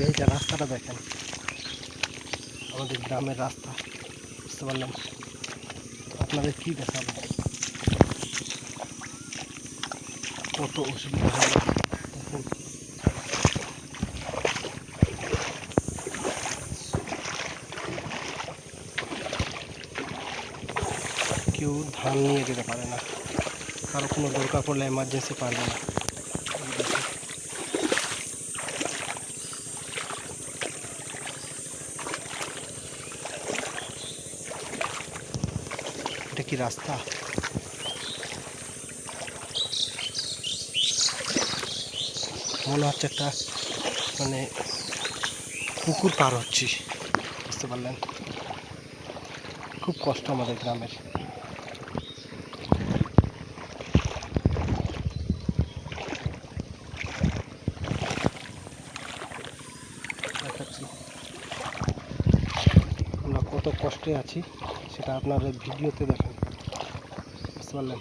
লাগবে। এই যে রাস্তাটা দেখেন, আমাদের গ্রামের রাস্তা, বুঝতে পারলেন? আপনাদের কি দেখাবো, কত অসুবিধা হয় দেখুন। কেউ ধান নিয়ে যেতে পারে না, কারো কোনো দরকার পড়লে এমার্জেন্সি পারবে না। এটা কি রাস্তা? মনে হচ্ছে একটা মানে পুকুর পার হচ্ছি, বুঝতে পারলেন? খুব কষ্ট আমাদের গ্রামের। দেখাচ্ছি আমরা কত কষ্টে আছি, সেটা আপনারা ভিডিওতে দেখেন, বুঝতে পারলেন?